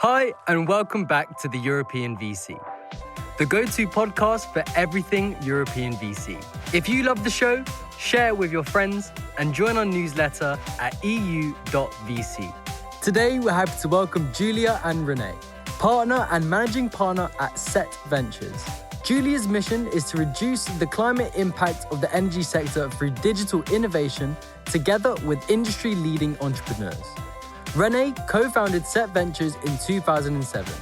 Hi, and welcome back to the European VC, the go-to podcast for everything European VC. If you love the show, share it with your friends and join our newsletter at eu.vc. Today, we're happy to welcome Julia and René, partner and managing partner at Set Ventures. Julia's mission is to reduce the climate impact of the energy sector through digital innovation together with industry-leading entrepreneurs. René co-founded Set Ventures in 2007.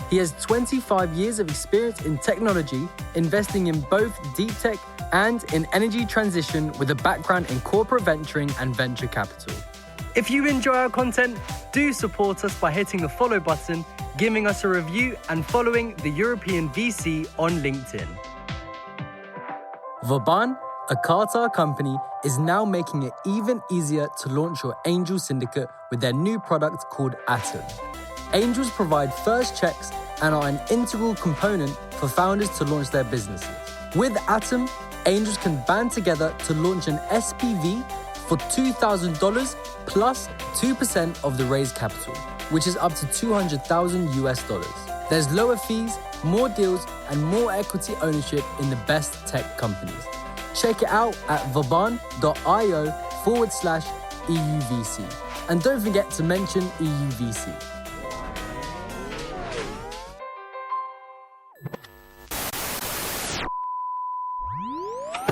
He has 25 years of experience in technology, investing in both deeptech and in energy transition with a background in corporate venturing and venture capital. If you enjoy our content, do support us by hitting the follow button, giving us a review and following the European VC on LinkedIn. Vauban, a Qatar company, is now making it even easier to launch your angel syndicate with their new product called Atom. Angels provide first checks and are an integral component for founders to launch their businesses. With Atom, angels can band together to launch an SPV for $2,000 plus 2% of the raised capital, which is up to $200,000. There's lower fees, more deals, and more equity ownership in the best tech companies. Check it out at vauban.io/EUVC. And don't forget to mention EUVC.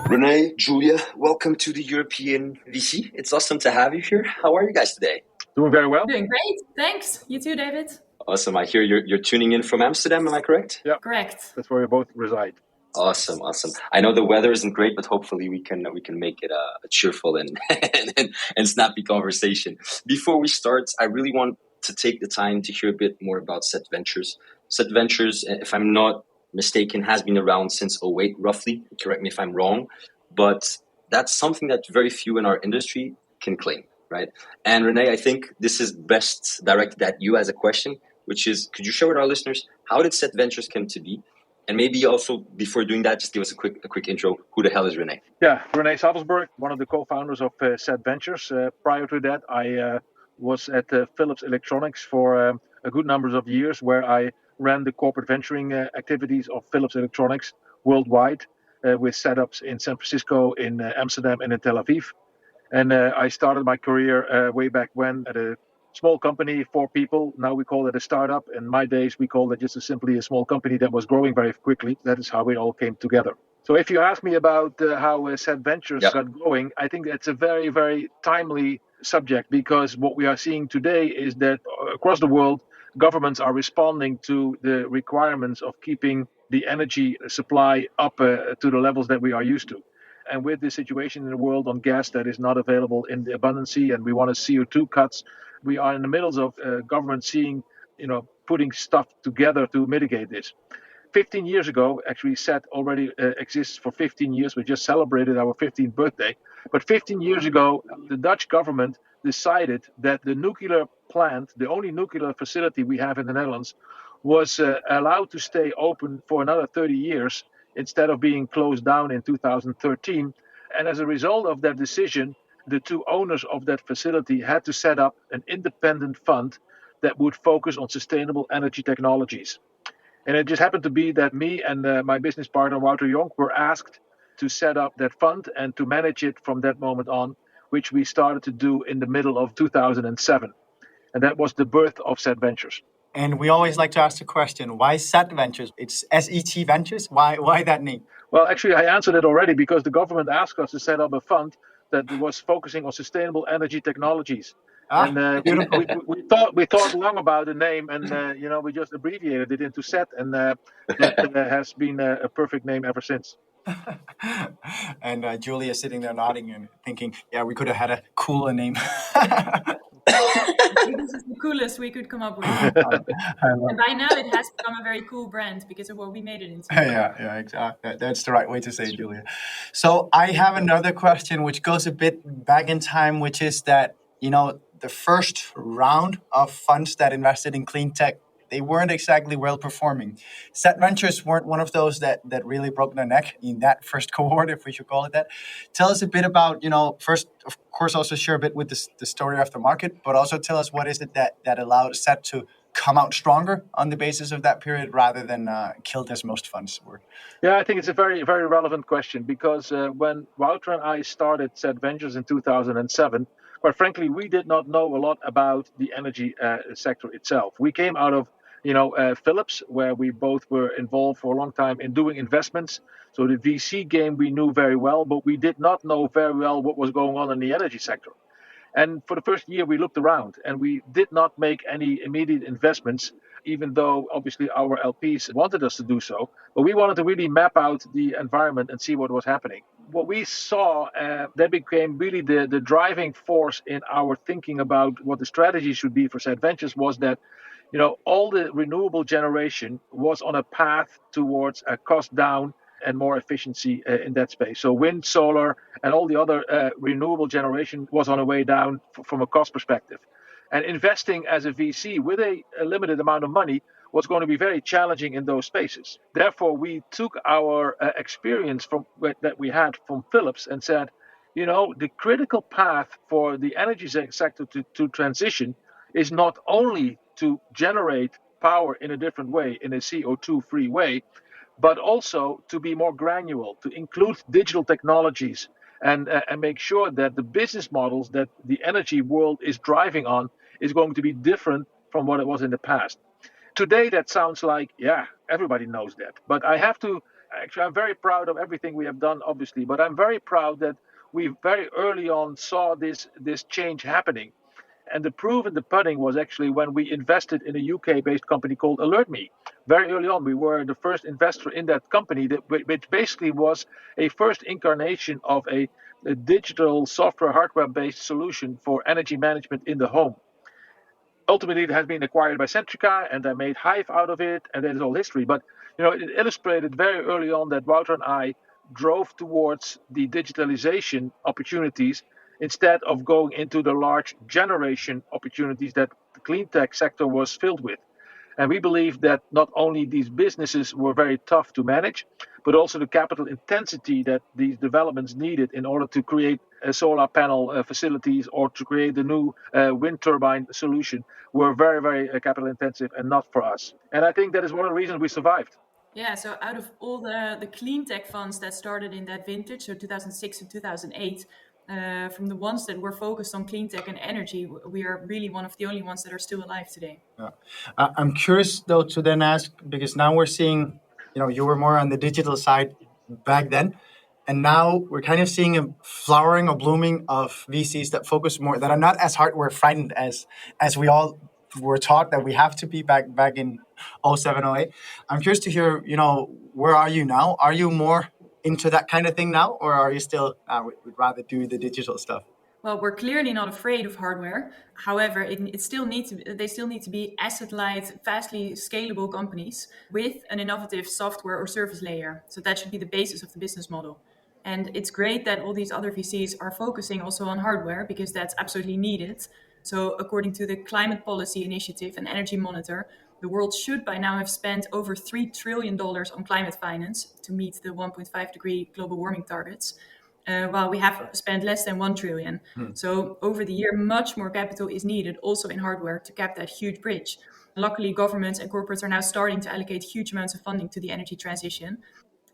René, Julia, welcome to the European VC. It's awesome to have you here. How are you guys today? Doing very well. Doing great. Thanks. You too, David. Awesome. I hear you're tuning in from Amsterdam. Am I correct? Yeah. Correct. That's where we both reside. Awesome. I know the weather isn't great, but hopefully we can make it a cheerful and snappy conversation. Before we start, I really want to take the time to hear a bit more about Set Ventures. Set Ventures, if I'm not mistaken, has been around since 2008, roughly. Correct me if I'm wrong, but that's something that very few in our industry can claim, right? And René, I think this is best directed at you as a question, which is, could you share with our listeners, how did Set Ventures come to be? And maybe also, before doing that, just give us a quick intro. Who the hell is René? Yeah, René Savelsberg, one of the co-founders of Set Ventures. Prior to that, I was at Philips Electronics for a good number of years, where I ran the corporate venturing activities of Philips Electronics worldwide, with setups in San Francisco, in Amsterdam, and in Tel Aviv. And I started my career way back when at a small company, 4 people. Now we call it a startup. In my days, we called it just simply a small company that was growing very quickly. That is how it all came together. So if you ask me about how Set Ventures got going, I think that's a very, very timely subject, because what we are seeing today is that across the world, governments are responding to the requirements of keeping the energy supply up to the levels that we are used to. And with the situation in the world on gas that is not available in the abundance, and we want to CO2 cuts, we are in the middle of government putting stuff together to mitigate this. 15 years ago, actually, SET already exists for 15 years. We just celebrated our 15th birthday. But 15 years ago, the Dutch government decided that the nuclear plant, the only nuclear facility we have in the Netherlands, was allowed to stay open for another 30 years instead of being closed down in 2013. And as a result of that decision, the 2 owners of that facility had to set up an independent fund that would focus on sustainable energy technologies. And it just happened to be that me and my business partner, Wouter Jonk, were asked to set up that fund and to manage it from that moment on, which we started to do in the middle of 2007. And that was the birth of Set Ventures. And we always like to ask the question, why Set Ventures? It's SET Ventures. Why that name? Well, actually, I answered it already, because the government asked us to set up a fund that was focusing on sustainable energy technologies. And we thought long about the name, and we just abbreviated it into SET, and that has been a perfect name ever since. And Julia sitting there nodding and thinking, yeah, we could have had a cooler name. This is the coolest we could come up with. And by now it has become a very cool brand because of what we made it into. Yeah, exactly. That's the right way to say it, Julia. So I have another question which goes a bit back in time, which is that, the first round of funds that invested in CleanTech, they weren't exactly well performing. Set Ventures weren't one of those that really broke their neck in that first cohort, if we should call it that. Tell us a bit about, first, of course, also share a bit with the story of the market, but also tell us what is it that allowed Set to come out stronger on the basis of that period rather than killed as most funds were? Yeah, I think it's a very, very relevant question because when Wouter and I started Set Ventures in 2007, quite frankly, we did not know a lot about the energy sector itself. We came out of, Philips, where we both were involved for a long time in doing investments. So the VC game we knew very well, but we did not know very well what was going on in the energy sector. And for the first year, we looked around and we did not make any immediate investments, even though obviously our LPs wanted us to do so. But we wanted to really map out the environment and see what was happening. What we saw that became really the driving force in our thinking about what the strategy should be for Set Ventures was that all the renewable generation was on a path towards a cost down and more efficiency in that space. So wind, solar, and all the other renewable generation was on a way down from a cost perspective. And investing as a VC with a limited amount of money was going to be very challenging in those spaces. Therefore, we took our experience that we had from Philips and said, the critical path for the energy sector to transition is not only to generate power in a different way, in a CO2-free way, but also to be more granular, to include digital technologies and make sure that the business models that the energy world is driving on is going to be different from what it was in the past. Today, that sounds like, yeah, everybody knows that. But I'm very proud of everything we have done, obviously, but I'm very proud that we very early on saw this change happening. And the proof in the pudding was actually when we invested in a UK-based company called AlertMe. Very early on, we were the first investor in that company, which basically was a first incarnation of a digital software, hardware-based solution for energy management in the home. Ultimately, it has been acquired by Centrica, and they made Hive out of it, and that is all history. But it illustrated very early on that Wouter and I drove towards the digitalization opportunities instead of going into the large generation opportunities that the CleanTech sector was filled with. And we believe that not only these businesses were very tough to manage, but also the capital intensity that these developments needed in order to create solar panel facilities or to create the new wind turbine solution were very, very capital intensive and not for us. And I think that is one of the reasons we survived. Yeah, so out of all the CleanTech funds that started in that vintage, so 2006 to 2008, from the ones that were focused on cleantech and energy, we are really one of the only ones that are still alive today. Yeah. I'm curious though to then ask, because now we're seeing, you were more on the digital side back then, and now we're kind of seeing a flowering or blooming of VCs that focus more, that are not as hardware frightened as we all were taught that we have to be back in 07, 08. I'm curious to hear, where are you now? Are you more into that kind of thing now, or are you still we'd rather do the digital stuff? Well, we're clearly not afraid of hardware. However, they still need to be asset-light, fastly scalable companies with an innovative software or service layer. So that should be the basis of the business model. And it's great that all these other VCs are focusing also on hardware because that's absolutely needed. So according to the Climate Policy Initiative and Energy Monitor, the world should by now have spent over $3 trillion on climate finance to meet the 1.5 degree global warming targets, while we have spent less than 1 trillion. So over the year, much more capital is needed also in hardware to cap that huge bridge. Luckily, governments and corporates are now starting to allocate huge amounts of funding to the energy transition.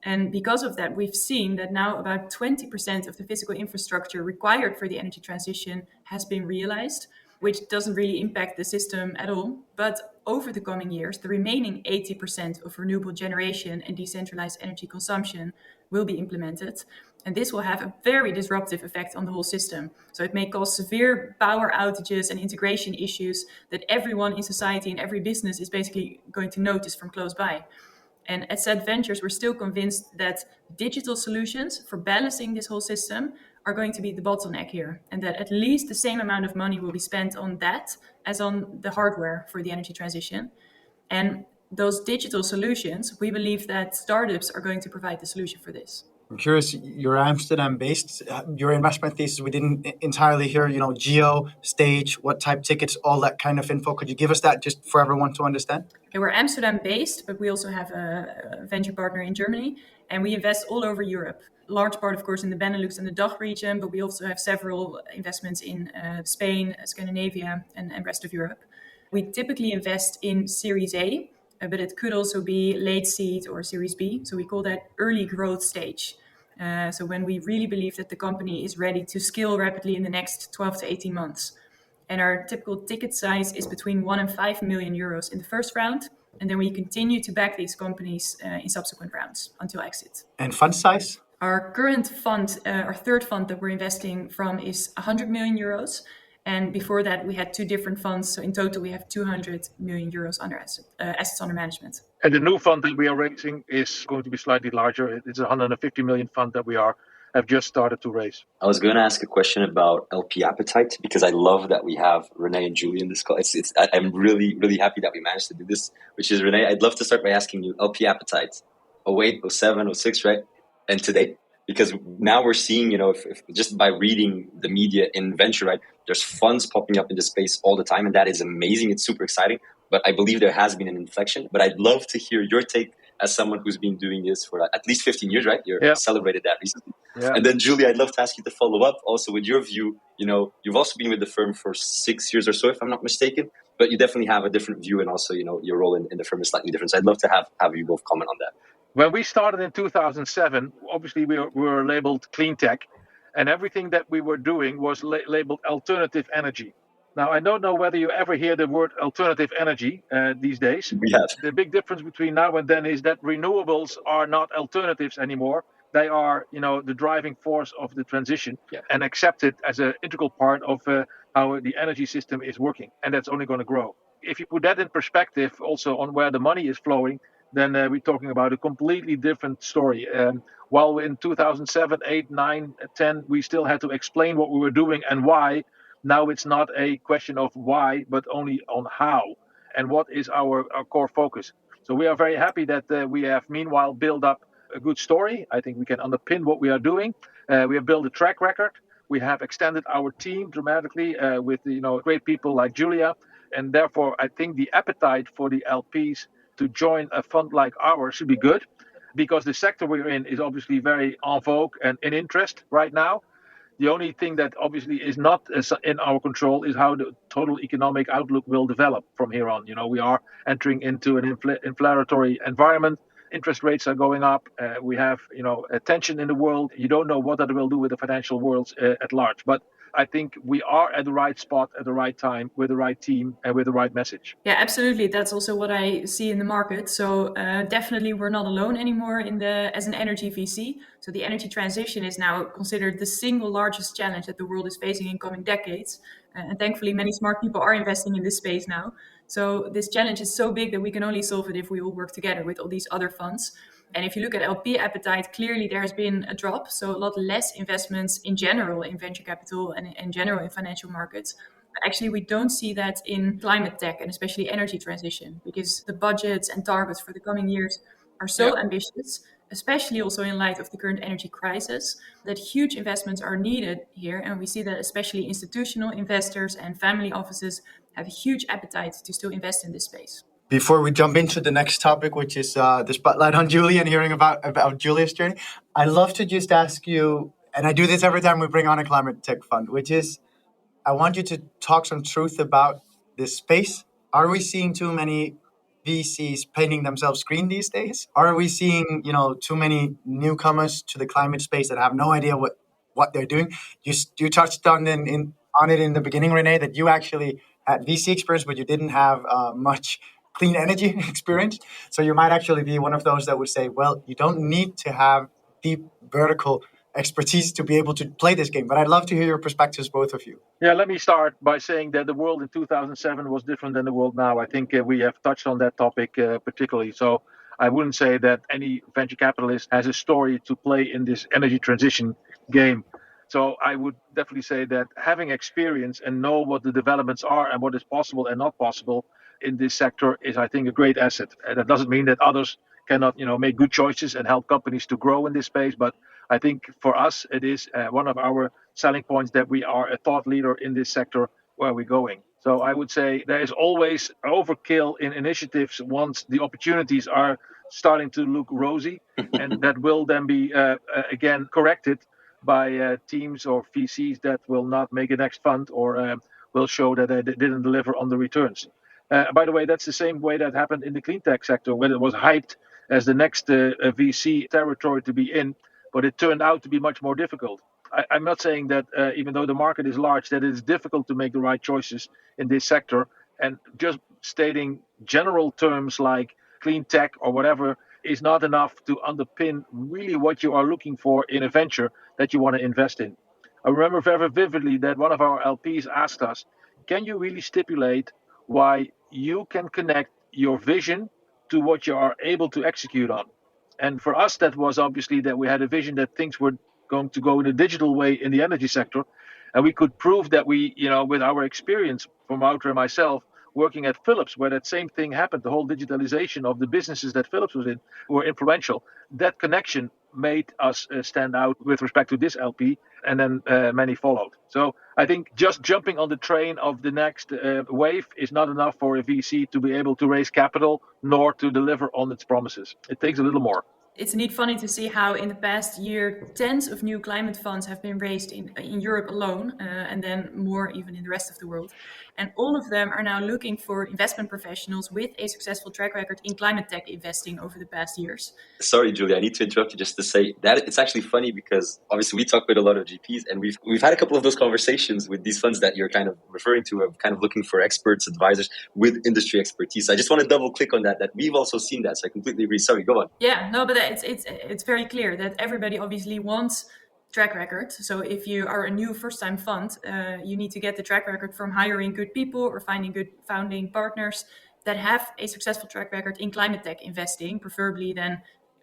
And because of that, we've seen that now about 20% of the physical infrastructure required for the energy transition has been realized, which doesn't really impact the system at all. But over the coming years, the remaining 80% of renewable generation and decentralized energy consumption will be implemented. And this will have a very disruptive effect on the whole system. So it may cause severe power outages and integration issues that everyone in society and every business is basically going to notice from close by. And at Set Ventures, we're still convinced that digital solutions for balancing this whole system are going to be the bottleneck here, and that at least the same amount of money will be spent on that as on the hardware for the energy transition. And those digital solutions, we believe that startups are going to provide the solution for this. I'm curious, you're Amsterdam-based. Your investment thesis, we didn't entirely hear, geo, stage, what type tickets, all that kind of info. Could you give us that just for everyone to understand? Okay, we're Amsterdam-based, but we also have a venture partner in Germany, and we invest all over Europe. Large part, of course, in the Benelux and the DACH region, but we also have several investments in Spain, Scandinavia, and rest of Europe. We typically invest in Series A, but it could also be late seed or Series B. So we call that early growth stage. So when we really believe that the company is ready to scale rapidly in the next 12 to 18 months. And our typical ticket size is between 1 and 5 million euros in the first round. And then we continue to back these companies in subsequent rounds until exit. And fund size? Our current fund, our third fund that we're investing from is 100 million euros. And before that, we had two different funds. So in total, we have 200 million euros under assets under management. And the new fund that we are raising is going to be slightly larger. It's a 150 million fund that we have just started to raise. I was going to ask a question about LP appetite, because I love that we have René and Julie in this call. I'm really, really happy that we managed to do this, which is, René, I'd love to start by asking you LP appetite, 08, 07, 06, right? And today, because now we're seeing, if just by reading the media in venture, right, there's funds popping up in the space all the time, and that is amazing. It's super exciting. But I believe there has been an inflection. But I'd love to hear your take as someone who's been doing this for at least 15 years, right? You celebrated that recently. Yeah. And then, Julie, I'd love to ask you to follow up also with your view. You've also been with the firm for 6 years or so, if I'm not mistaken. But you definitely have a different view, and also, your role in the firm is slightly different. So I'd love to have you both comment on that. When we started in 2007, obviously we were labeled CleanTech, and everything that we were doing was labeled alternative energy. Now, I don't know whether you ever hear the word alternative energy these days. We have. The big difference between now and then is that renewables are not alternatives anymore. They are, the driving force of the transition and accepted as an integral part of how the energy system is working. And that's only going to grow. If you put that in perspective also on where the money is flowing, then we're talking about a completely different story. While in 2007, 8, 9, 10, we still had to explain what we were doing and why. Now it's not a question of why, but only on how and what is our core focus. So we are very happy that we have meanwhile built up a good story. I think we can underpin what we are doing. We have built a track record. We have extended our team dramatically with great people like Julia. And therefore, I think the appetite for the LPs to join a fund like ours should be good, because the sector we're in is obviously very en vogue and in interest right now. The only thing that obviously is not in our control is how the total economic outlook will develop from here on. We are entering into an inflationary environment. Interest rates are going up. We have, a tension in the world. You don't know what that will do with the financial world at large. But I think we are at the right spot at the right time with the right team and with the right message. Yeah, absolutely. That's also what I see in the market. So definitely we're not alone anymore as an energy VC. So the energy transition is now considered the single largest challenge that the world is facing in coming decades. And thankfully, many smart people are investing in this space now. So this challenge is so big that we can only solve it if we all work together with all these other funds. And if you look at LP appetite, clearly there has been a drop. So a lot less investments in general in venture capital and in general in financial markets. But actually, we don't see that in climate tech and especially energy transition, because the budgets and targets for the coming years are so ambitious, especially also in light of the current energy crisis, that huge investments are needed here. And we see that especially institutional investors and family offices have a huge appetite to still invest in this space. Before we jump into the next topic, which is the spotlight on Julie and hearing about Julia's journey, I'd love to just ask you, and I do this every time we bring on a climate tech fund, which is, I want you to talk some truth about this space. Are we seeing too many VCs painting themselves green these days? Are we seeing, too many newcomers to the climate space that have no idea what they're doing? You touched on it in the beginning, René, that you actually had VC experience, but you didn't have much clean energy experience. So you might actually be one of those that would say, well, you don't need to have deep vertical expertise to be able to play this game. But I'd love to hear your perspectives, both of you. Yeah, let me start by saying that the world in 2007 was different than the world now. I think we have touched on that topic particularly. So I wouldn't say that any venture capitalist has a story to play in this energy transition game. So I would definitely say that having experience and know what the developments are and what is possible and not possible in this sector is, I think, a great asset. And that doesn't mean that others cannot, make good choices and help companies to grow in this space. But I think for us, it is one of our selling points that we are a thought leader in this sector where we're going. So I would say there is always overkill in initiatives once the opportunities are starting to look rosy. And that will then be, again, corrected by teams or VCs that will not make a next fund or will show that they didn't deliver on the returns. By the way, that's the same way that happened in the CleanTech sector, when it was hyped as the next VC territory to be in, but it turned out to be much more difficult. I'm not saying that even though the market is large, that it's difficult to make the right choices in this sector. And just stating general terms like clean tech or whatever is not enough to underpin really what you are looking for in a venture that you want to invest in. I remember very vividly that one of our LPs asked us, can you really stipulate why you can connect your vision to what you are able to execute on? And for us, that was obviously that we had a vision that things were going to go in a digital way in the energy sector. And we could prove that we, with our experience from Wouter and myself, working at Philips, where that same thing happened, the whole digitalization of the businesses that Philips was in were influential. That connection made us stand out with respect to this LP, and then many followed. So I think just jumping on the train of the next wave is not enough for a VC to be able to raise capital, nor to deliver on its promises. It takes a little more. It's indeed funny to see how in the past year, tens of new climate funds have been raised in Europe alone, and then more even in the rest of the world. And all of them are now looking for investment professionals with a successful track record in climate tech investing over the past years. Sorry, Julia, I need to interrupt you just to say that it's actually funny because obviously we talk with a lot of GPs, and we've had a couple of those conversations with these funds that you're kind of referring to, of kind of looking for experts, advisors with industry expertise. I just want to double click on that we've also seen that. So I completely agree. Sorry, go on. Yeah, no, but it's very clear that everybody obviously wants track record. So if you are a new first-time fund, you need to get the track record from hiring good people or finding good founding partners that have a successful track record in climate tech investing, preferably then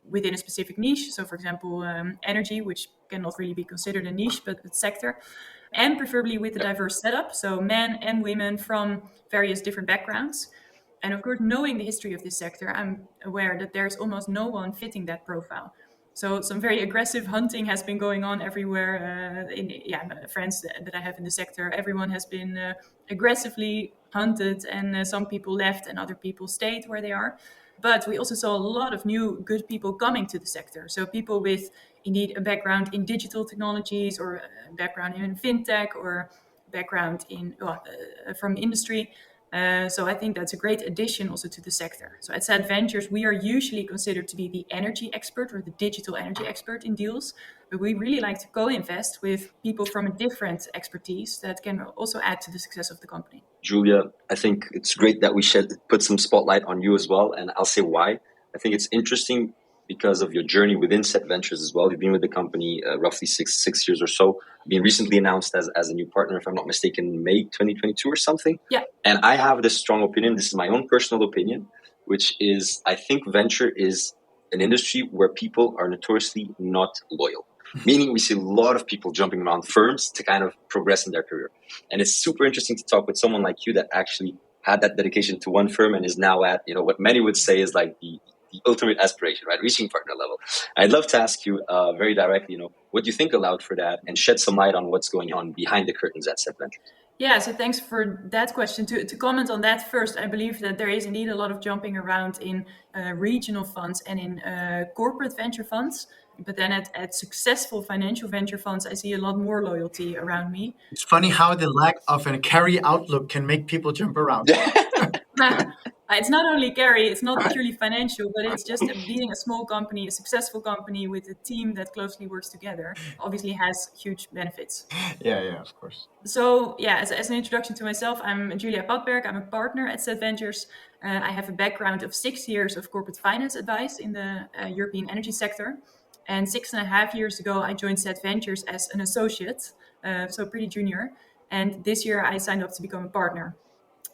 within a specific niche. So for example, energy, which cannot really be considered a niche, but a sector, and preferably with a diverse setup. So men and women from various different backgrounds. And of course, knowing the history of this sector, I'm aware that there's almost no one fitting that profile. So some very aggressive hunting has been going on everywhere. Friends that I have in the sector, everyone has been aggressively hunted, and some people left and other people stayed where they are. But we also saw a lot of new good people coming to the sector. So people with indeed a background in digital technologies, or a background in fintech, or background in from industry. So I think that's a great addition also to the sector. So at Sad Ventures, we are usually considered to be the energy expert or the digital energy expert in deals, but we really like to co-invest with people from a different expertise that can also add to the success of the company. Julia, I think it's great that we put some spotlight on you as well, and I'll say why. I think it's interesting because of your journey within Sad Ventures as well. You've been with the company roughly six years or so. Been recently announced as a new partner, if I'm not mistaken, May 2022 or something. Yeah. And I have this strong opinion, this is my own personal opinion, which is I think venture is an industry where people are notoriously not loyal. Meaning we see a lot of people jumping around firms to kind of progress in their career. And it's super interesting to talk with someone like you that actually had that dedication to one firm and is now at, what many would say is like the ultimate aspiration, right? Reaching partner level. I'd love to ask you very directly, what do you think allowed for that, and shed some light on what's going on behind the curtains at Sad Ventures? Yeah, so thanks for that question. To comment on that first, I believe that there is indeed a lot of jumping around in regional funds and in corporate venture funds. But then at successful financial venture funds, I see a lot more loyalty around me. It's funny how the lack of a carry outlook can make people jump around. It's not only carry, it's not purely financial, but it's just being a small company, a successful company with a team that closely works together, obviously has huge benefits. Yeah, of course. So as an introduction to myself, I'm Julia Padberg. I'm a partner at Sad Ventures. I have a background of 6 years of corporate finance advice in the European energy sector. And 6.5 years ago, I joined Sad Ventures as an associate, so pretty junior. And this year, I signed up to become a partner.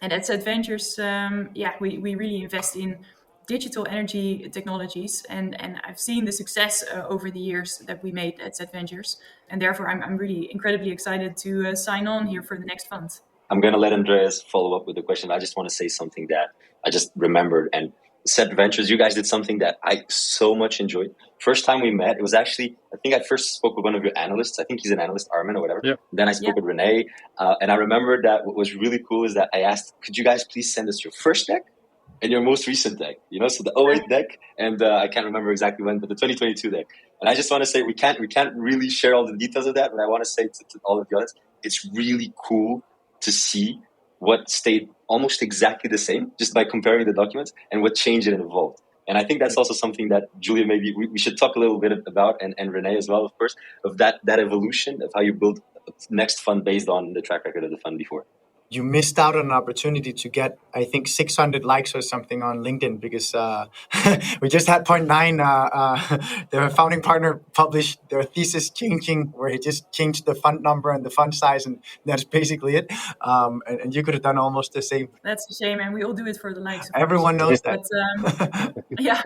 And at Sad Ventures, we really invest in digital energy technologies. And I've seen the success over the years that we made at Sad Ventures. And therefore, I'm really incredibly excited to sign on here for the next fund. I'm going to let Andreas follow up with the question. I just want to say something that I just remembered. And Sad Ventures, you guys did something that I so much enjoyed. First time we met, it was actually, I think I first spoke with one of your analysts. I think he's an analyst, Armin or whatever. Yep. Then I spoke with René. And I remember that what was really cool is that I asked, could you guys please send us your first deck and your most recent deck? So the 08 deck, and I can't remember exactly when, but the 2022 deck. And I just want to say, we can't really share all the details of that, but I want to say to all of you, it's really cool to see what stayed almost exactly the same just by comparing the documents, and what changed and evolved. And I think that's also something that, Julia, maybe we should talk a little bit about, and René as well, of course, of that evolution of how you build next fund based on the track record of the fund before. You missed out on an opportunity to get, I think, 600 likes or something on LinkedIn, because we just had Point Nine, their founding partner, publish their thesis changing, where he just changed the fund number and the fund size, and that's basically it. And you could have done almost the same. That's a shame, and we all do it for the likes. Everyone knows that. But, yeah.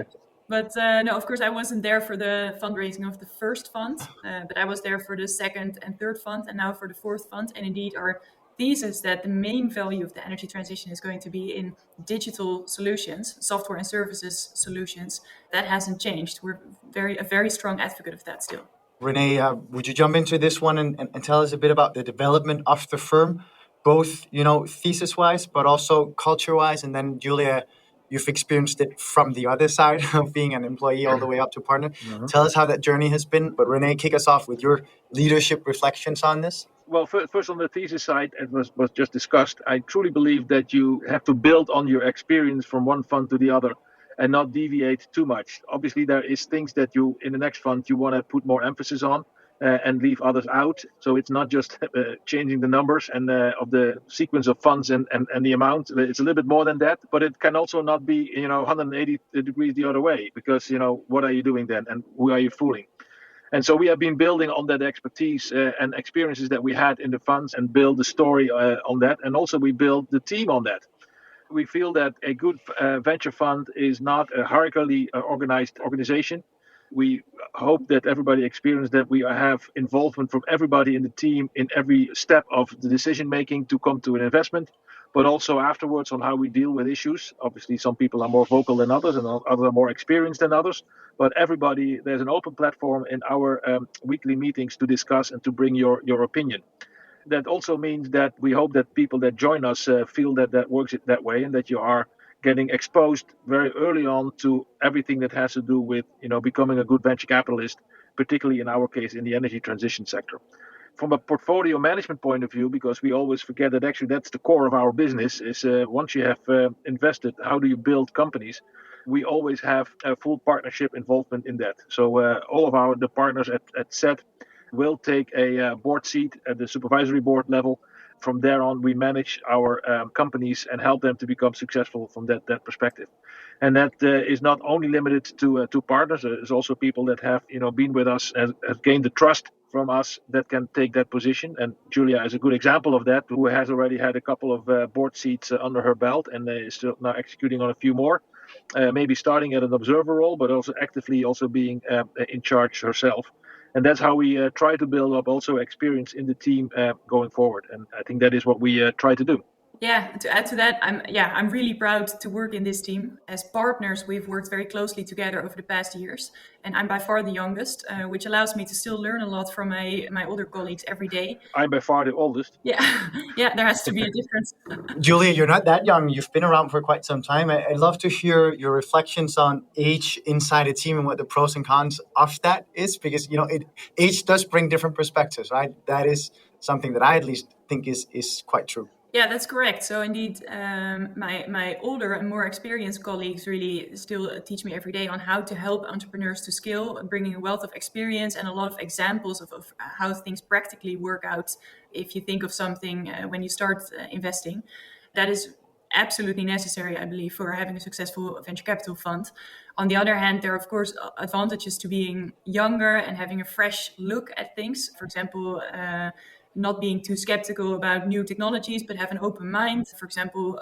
But no, of course, I wasn't there for the fundraising of the first fund, but I was there for the second and third fund, and now for the fourth fund. And indeed, our thesis that the main value of the energy transition is going to be in digital solutions, software and services solutions, that hasn't changed. We're a very strong advocate of that still. René, would you jump into this one and tell us a bit about the development of the firm, both, thesis-wise, but also culture-wise? And then, Julia, you've experienced it from the other side of being an employee all the way up to partner. Mm-hmm. Tell us how that journey has been. But René, kick us off with your leadership reflections on this. Well, first on the thesis side, it was just discussed. I truly believe that you have to build on your experience from one fund to the other and not deviate too much. Obviously, there is things that you, in the next fund, you want to put more emphasis on and leave others out. So it's not just changing the numbers and of the sequence of funds and the amount. It's a little bit more than that, but it can also not be, 180 degrees the other way, because, what are you doing then? And who are you fooling? And so we have been building on that expertise and experiences that we had in the funds and build the story on that. And also we build the team on that. We feel that a good venture fund is not a hierarchically organized organization. We hope that everybody experiences that we have involvement from everybody in the team in every step of the decision making to come to an investment, but also afterwards on how we deal with issues. Obviously, some people are more vocal than others and others are more experienced than others. But everybody, there's an open platform in our weekly meetings to discuss and to bring your opinion. That also means that we hope that people that join us feel that works that way, and that you are getting exposed very early on to everything that has to do with becoming a good venture capitalist, particularly in our case in the energy transition sector. From a portfolio management point of view, because we always forget that actually that's the core of our business, is once you have invested, how do you build companies? We always have a full partnership involvement in that. So all of the partners at SET will take a board seat at the supervisory board level. From there on, we manage our companies and help them to become successful from that perspective. And that is not only limited to partners. There's also people that have been with us, have gained the trust from us, that can take that position. And Julia is a good example of that, who has already had a couple of board seats under her belt and is still now executing on a few more. Maybe starting at an observer role, but also actively also being in charge herself. And that's how we try to build up also experience in the team going forward. And I think that is what we try to do. Yeah, to add to that, I'm really proud to work in this team. As partners, we've worked very closely together over the past years, and I'm by far the youngest, which allows me to still learn a lot from my older colleagues every day. I'm by far the oldest. Yeah, there has to be a difference. Julia, you're not that young. You've been around for quite some time. I'd love to hear your reflections on age inside a team and what the pros and cons of that is, because age does bring different perspectives, right? That is something that I at least think is quite true. Yeah, that's correct. So indeed, my older and more experienced colleagues really still teach me every day on how to help entrepreneurs to scale, bringing a wealth of experience and a lot of examples of how things practically work out if you think of something when you start investing. That is absolutely necessary, I believe, for having a successful venture capital fund. On the other hand, there are, of course, advantages to being younger and having a fresh look at things. For example, not being too skeptical about new technologies, but have an open mind. For example,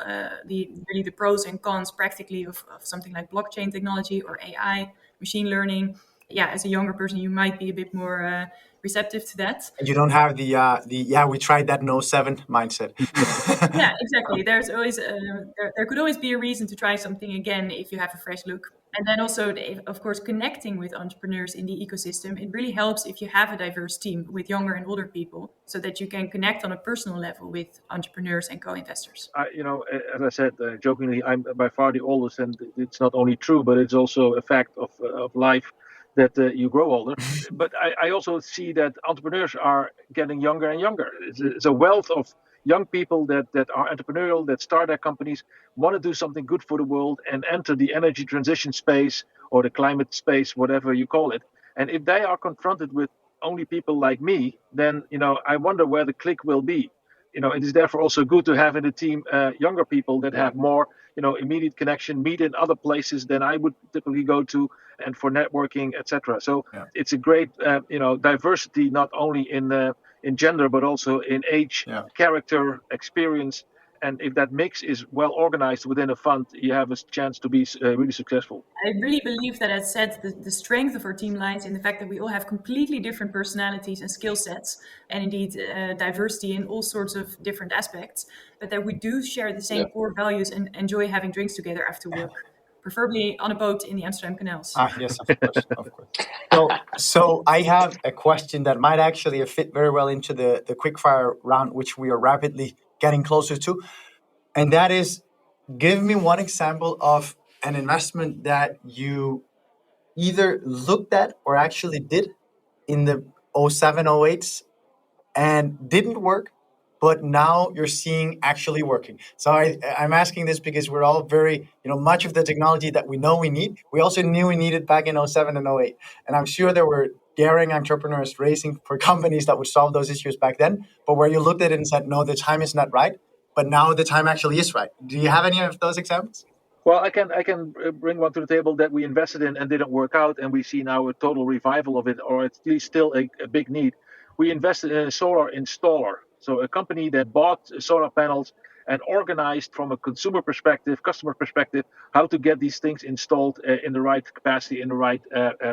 the pros and cons practically of something like blockchain technology or AI, machine learning. Yeah, as a younger person, you might be a bit more receptive to that. And you don't have the we tried that in 2007 mindset. Yeah, exactly. There's always there could always be a reason to try something again if you have a fresh look. And then also, of course, connecting with entrepreneurs in the ecosystem. It really helps if you have a diverse team with younger and older people, so that you can connect on a personal level with entrepreneurs and co-investors. As I said jokingly, I'm by far the oldest, and it's not only true, but it's also a fact of life that you grow older. But I also see that entrepreneurs are getting younger and younger. It's a wealth of young people that are entrepreneurial, that start their companies, want to do something good for the world and enter the energy transition space or the climate space, whatever you call it. And if they are confronted with only people like me, then I wonder where the click will be. It is therefore also good to have in the team younger people that have more immediate connection, meet in other places than I would typically go to, and for networking, etc. So it's a great diversity, not only in gender but also in age, character, experience. And if that mix is well organized within a fund, you have a chance to be really successful. I really believe that, as said, the strength of our team lies in the fact that we all have completely different personalities and skill sets, and indeed diversity in all sorts of different aspects, but that we do share the same core values and enjoy having drinks together after work, preferably on a boat in the Amsterdam canals. Yes, of course, of course. So I have a question that might actually fit very well into the quickfire round, which we are rapidly getting closer to, and that is, give me one example of an investment that you either looked at or actually did in the 07, 08 and didn't work, but now you're seeing actually working. So I'm asking this because we're all very, much of the technology that we know we need, we also knew we needed back in 07 and 08. And I'm sure there were daring entrepreneurs racing for companies that would solve those issues back then, but where you looked at it and said, no, the time is not right, but now the time actually is right. Do you have any of those examples? Well, I can bring one to the table that we invested in and didn't work out, and we see now a total revival of it, or at least still a big need. We invested in a solar installer, so a company that bought solar panels and organized from a consumer perspective, customer perspective, how to get these things installed in the right capacity, in the right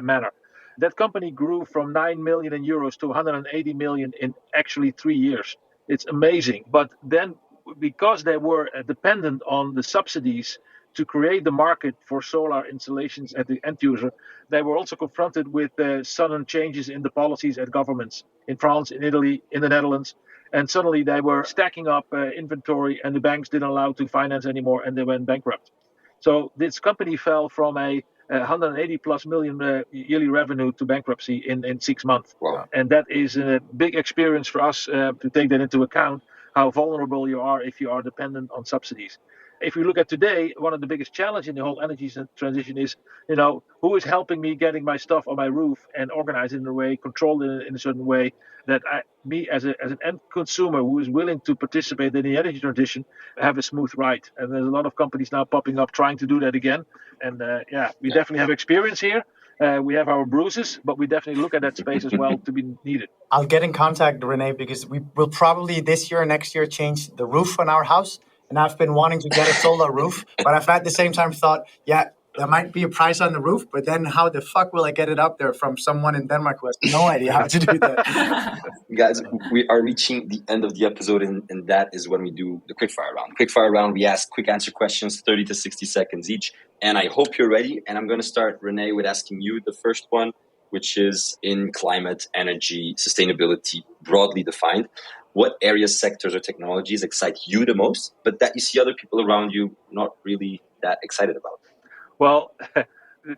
manner. That company grew from 9 million euros to 180 million in actually 3 years. It's amazing. But then, because they were dependent on the subsidies to create the market for solar installations at the end user, they were also confronted with sudden changes in the policies at governments in France, in Italy, in the Netherlands. And suddenly they were stacking up inventory, and the banks didn't allow to finance anymore, and they went bankrupt. So this company fell from a 180 plus million yearly revenue to bankruptcy in 6 months. Wow. And that is a big experience for us to take that into account, how vulnerable you are if you are dependent on subsidies. If we look at today, one of the biggest challenges in the whole energy transition is, who is helping me getting my stuff on my roof and organize it in a way, control it in a certain way that me as an end consumer who is willing to participate in the energy transition have a smooth ride. And there's a lot of companies now popping up trying to do that again. And we definitely have experience here. We have our bruises, but we definitely look at that space as well to be needed. I'll get in contact, René, because we will probably this year or next year change the roof on our house. And I've been wanting to get a solar roof, but I've at the same time thought, there might be a price on the roof, but then how the fuck will I get it up there from someone in Denmark who has no idea how to do that? Guys, we are reaching the end of the episode, and that is when we do the quickfire round. Quickfire round, we ask quick answer questions, 30 to 60 seconds each. And I hope you're ready. And I'm going to start, René, with asking you the first one, which is in climate, energy, sustainability, broadly defined. What areas, sectors, or technologies excite you the most, but that you see other people around you not really that excited about? Well,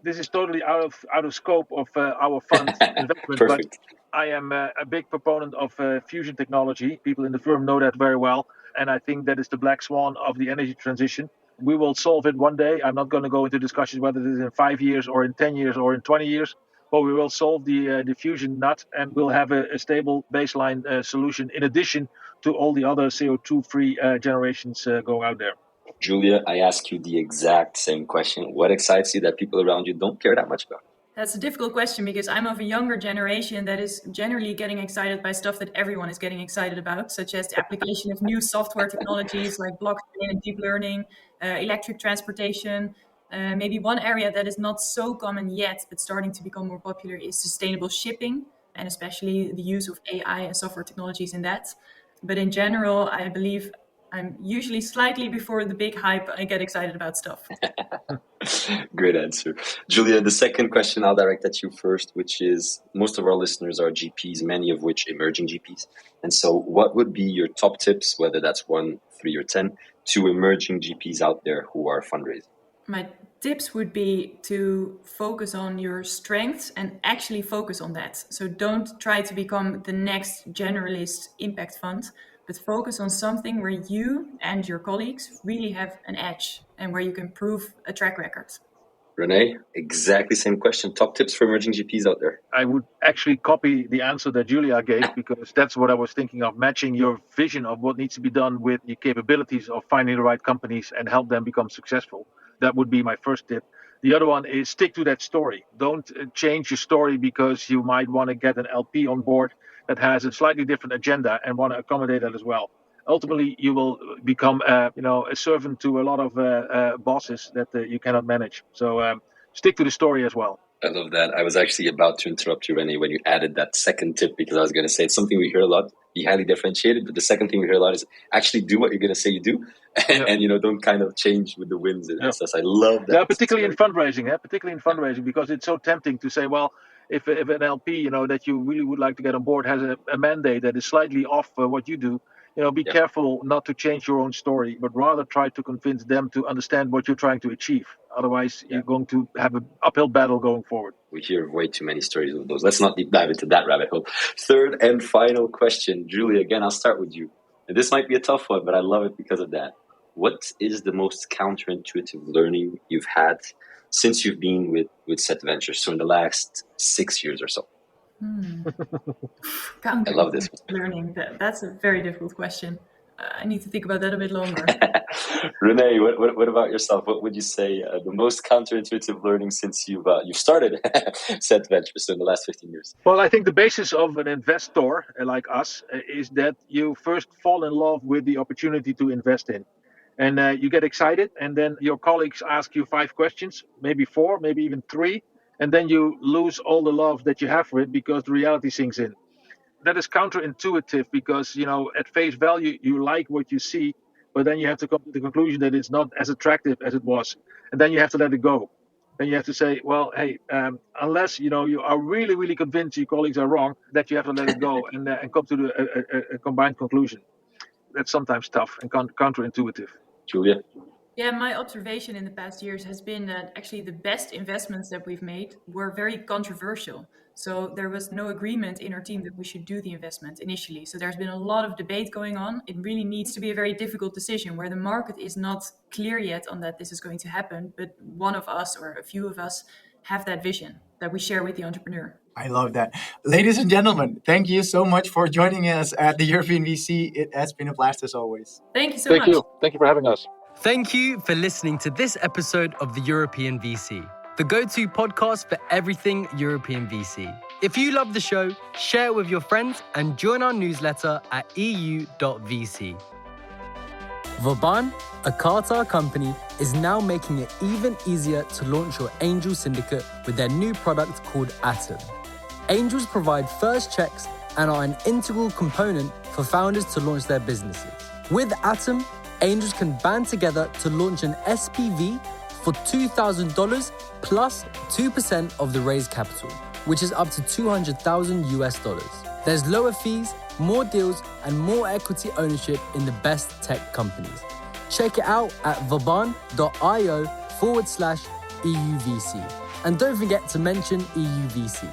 this is totally out of scope of our fund investment. Perfect. But I am a big proponent of fusion technology. People in the firm know that very well, and I think that is the black swan of the energy transition. We will solve it one day. I'm not going to go into discussions whether it is in 5 years or in 10 years or in 20 years. But we will solve the fusion nut, and we'll have a stable baseline solution in addition to all the other CO2-free generations going out there. Julia, I ask you the exact same question. What excites you that people around you don't care that much about? That's a difficult question because I'm of a younger generation that is generally getting excited by stuff that everyone is getting excited about, such as the application of new software technologies like blockchain and deep learning, electric transportation. Maybe one area that is not so common yet, but starting to become more popular, is sustainable shipping, and especially the use of AI and software technologies in that. But in general, I believe I'm usually slightly before the big hype. I get excited about stuff. Great answer. Julia, the second question I'll direct at you first, which is most of our listeners are GPs, many of which emerging GPs. And so what would be your top tips, whether that's 1, 3, or 10, to emerging GPs out there who are fundraising? My tips would be to focus on your strengths and actually focus on that. So don't try to become the next generalist impact fund, but focus on something where you and your colleagues really have an edge and where you can prove a track record. René, exactly same question. Top tips for emerging GPs out there. I would actually copy the answer that Julia gave, because that's what I was thinking of, matching your vision of what needs to be done with the capabilities of finding the right companies and help them become successful. That would be my first tip. The other one is stick to that story. Don't change your story because you might want to get an LP on board that has a slightly different agenda and want to accommodate that as well. Ultimately, you will become a servant to a lot of bosses that you cannot manage. So stick to the story as well. I love that. I was actually about to interrupt you, René, when you added that second tip, because I was going to say it's something we hear a lot, be highly differentiated. But the second thing we hear a lot is actually do what you're going to say you do, and don't kind of change with the winds in SS. I love that. Yeah, particularly in fundraising, because it's so tempting to say, well, if an LP, that you really would like to get on board has a mandate that is slightly off what you do, be careful not to change your own story, but rather try to convince them to understand what you're trying to achieve. Otherwise, you're going to have an uphill battle going forward. We hear way too many stories of those. Let's not deep dive into that rabbit hole. Third and final question. Julie, again, I'll start with you. And this might be a tough one, but I love it because of that. What is the most counterintuitive learning you've had since you've been with Set Ventures, so in the last 6 years or so? I love this one. Learning, that's a very difficult question. I need to think about that a bit longer. René, what about yourself? What would you say the most counterintuitive learning since you've started Set Ventures in the last 15 years? Well, I think the basis of an investor like us is that you first fall in love with the opportunity to invest in. And you get excited, and then your colleagues ask you 5 questions, maybe 4, maybe even 3. And then you lose all the love that you have for it because the reality sinks in. That is counterintuitive because, at face value, you like what you see, but then you have to come to the conclusion that it's not as attractive as it was. And then you have to let it go. Then you have to say, well, hey, unless, you are really, really convinced your colleagues are wrong, that you have to let it go and come to a combined conclusion. That's sometimes tough and counterintuitive. Julia? Yeah, my observation in the past years has been that actually the best investments that we've made were very controversial. So there was no agreement in our team that we should do the investment initially. So there's been a lot of debate going on. It really needs to be a very difficult decision where the market is not clear yet on that this is going to happen. But one of us or a few of us have that vision that we share with the entrepreneur. I love that. Ladies and gentlemen, thank you so much for joining us at the European VC. It has been a blast as always. Thank you so much. Thank you for having us. Thank you for listening to this episode of the European VC, the go-to podcast for everything European VC. If you love the show, share it with your friends and join our newsletter at eu.vc. Vauban, a Qatar company, is now making it even easier to launch your angel syndicate with their new product called Atom. Angels provide first checks and are an integral component for founders to launch their businesses. With Atom, angels can band together to launch an SPV for $2,000 plus 2% of the raised capital, which is up to $200,000. There's lower fees, more deals, and more equity ownership in the best tech companies. Check it out at vaban.io/EUVC. And don't forget to mention EUVC.